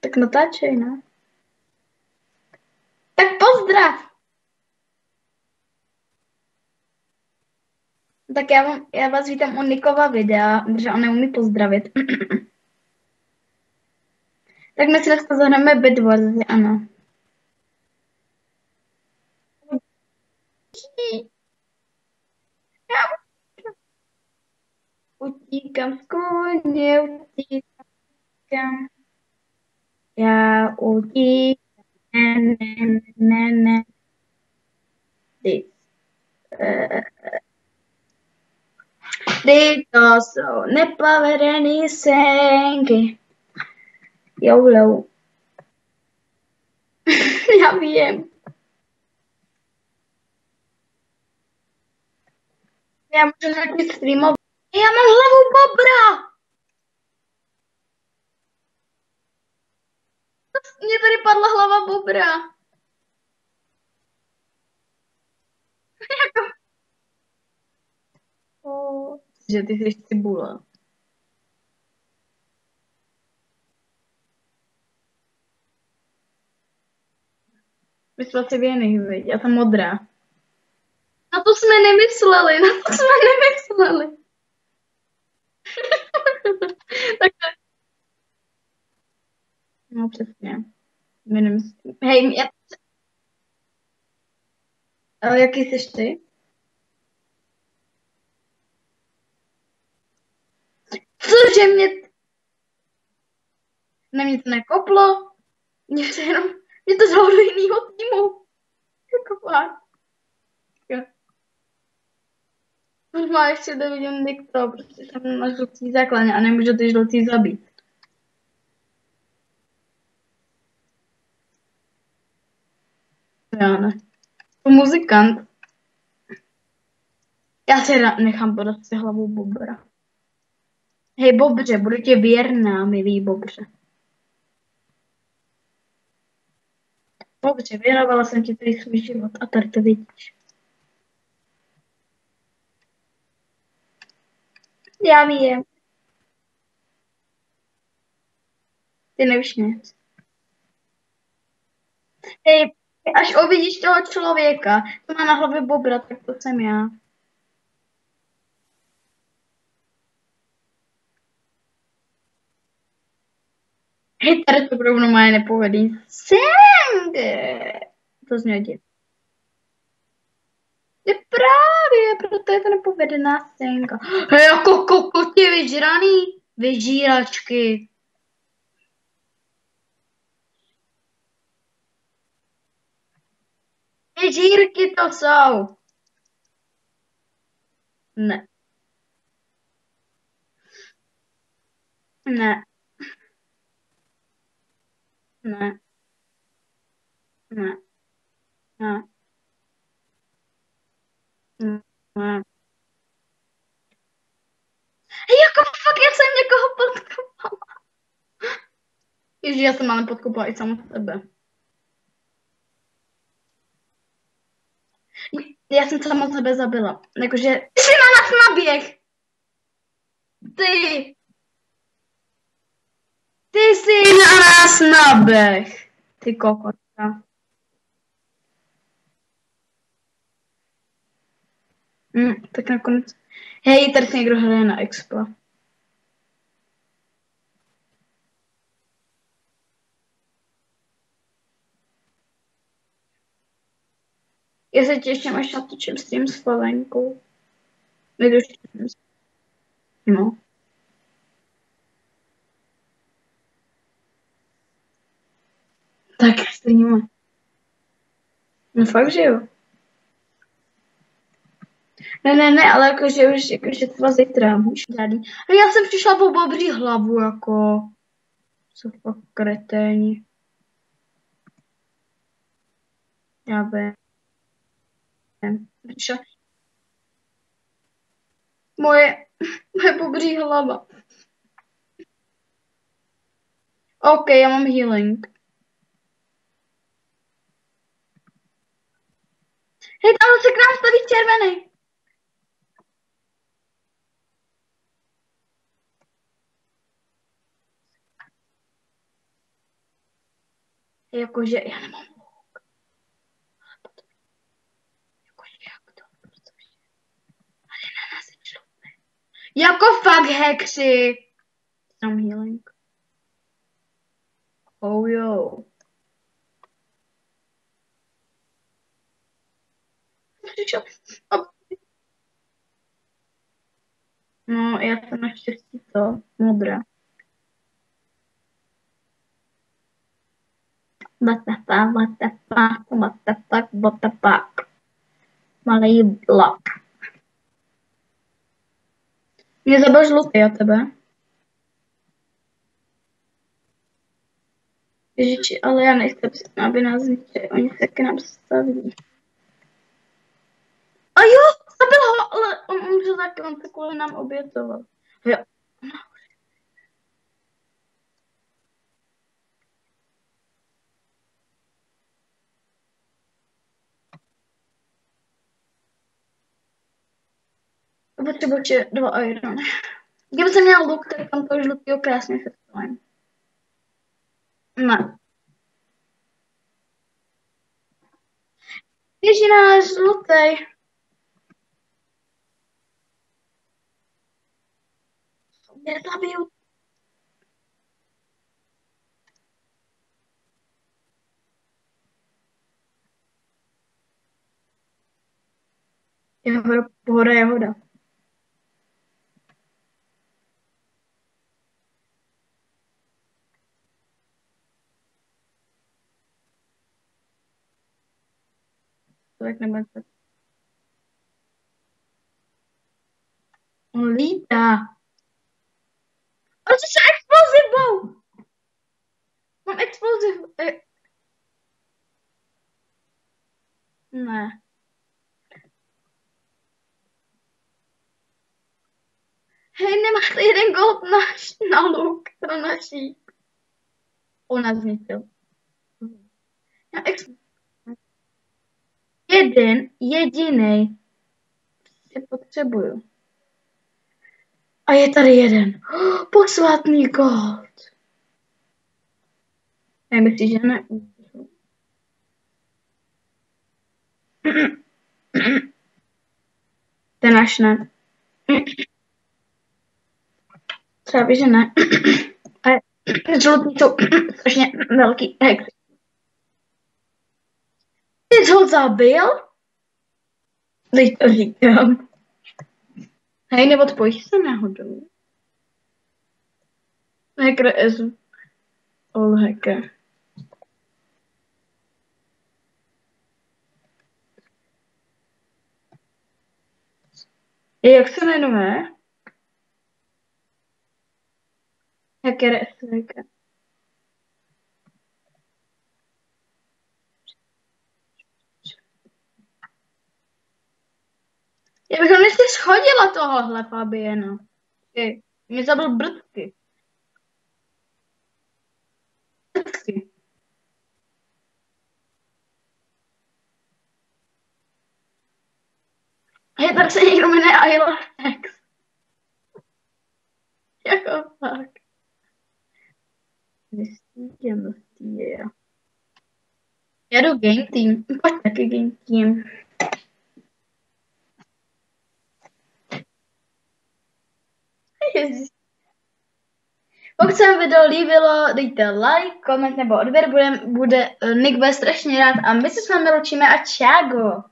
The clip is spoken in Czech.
Tak natáčej, no. Tak pozdrav! Tak já vás vítám u Nikova videa, protože on neumí pozdravit. Tak my si dneska zahrajeme Bed Wars, ano. Já utíkám z koně, utíkám. Já utíkám, ne. Ty to jsou nepovedený senky. YOLO. Já vím. Já můžu nějaký streamovat. Já mám hlavu bobra. Mně tady padla hlava bobra. Že ty jsi cibule. Myslel si věny, viď? Já jsem modrá. Na to jsme nemysleli. Tak to... No přesně. Hej, jaký jsi ty? Cože mě to nekoplo? Mě to dalo do jinýho týmu. Jako fakt. Už má ještě to vidím nikto, prostě jsem na žlutý základně a nemůžu ty žlutý zabít. Já ne. To muzikant. Já si nechám podat si hlavu bobra. Hej bobře, budu tě věrná, milý bobře. Bobře, věnovala jsem ti tady svůj život a tady to vidíš. Já vím. Ty nevíš nic. Hej, až uvidíš toho člověka, co má na hlavě bobra, tak to jsem já. Hej, tady to budou normálně nepovedý. Sing! To zní divně. Je právě, proto je to nepovedená scénka. Hej, jako kokoti vyžraný, vyžíračky. Vyžírky to jsou. Ne. Ne. Ne. Ne. Ne. Ne. Hej, jako fakt, já jsem někoho podkopala. Ježiš, já jsem ale podkopala i samu sebe. Já jsem sama sebe zabila. Jakože, ty jsi na nás naběh. Ty. Ty jsi na nás naběh. Ty kokotka. Tak nakonec. Hej, tady se někdo hraje na Expo. Já se těším, až natočím s tím Slovenkou. No. Tak stejně má. No fakt, že jo. Ne, ale jakože už, jakože třeba zítra už žádný. A já jsem přišla po bobří hlavu, jako. Co fakt kreténi. Já vím. Přišla. Moje bobří hlava. OK, já mám healing. Hej, tam se k nám staví červený. Jakože, já nemám luk. Jakože, jak to? Ale na nás je žlutý. Jako fakt hekři. Tam healing. Oh jo. No, já jsem naštěstí to modrá. What the fuck, what the fuck, what the fuck, what the fuck. Malý blok. Mě zabil žlutý a tebe. Ježiči, ale já nechci, aby nás zničili. Oni se k nám staví. A jo, zabil ho, ale on umřel taky, on se kvůli nám obětoval. Jo. Potřebuji 2 irony. Kdyby jsem měl luk, tak tam toho žlutýho krásně se stavím. Ne. Běží náš žlutý. Já zabiju. Pohoda je hoda. Tak nebude tak. On lítá. Ale co se explozivou? Mám exploziv. Ne. Hej, nemáte jeden gold na luk, to naší. Ona zničil. Jeden, jediný. Si potřebuju. A je tady jeden. Posvátný gold. Nemyslíš, že ne? Ten náš ne. Třeba by, že ne. Ale žlutý jsou strašně velký hexy. Ty jsi ho zabil? Teď to říkám. Hej, neodpoj se náhodou. Hacker is all hacker. Jak se jmenuje? Hacker is hacker. Já bych ještě schodila tohohle Fabiena. Mě zabil brdky. Brdky. Hej, tady se někdo jmenuje Ayla X. Jako fakt. Já jdu game team. Pojď taky game team. Ježiš. Pokud se vám video líbilo, dejte like, koment nebo odběr, bude Nick bude strašně rád a my se s vámi loučíme a čágo.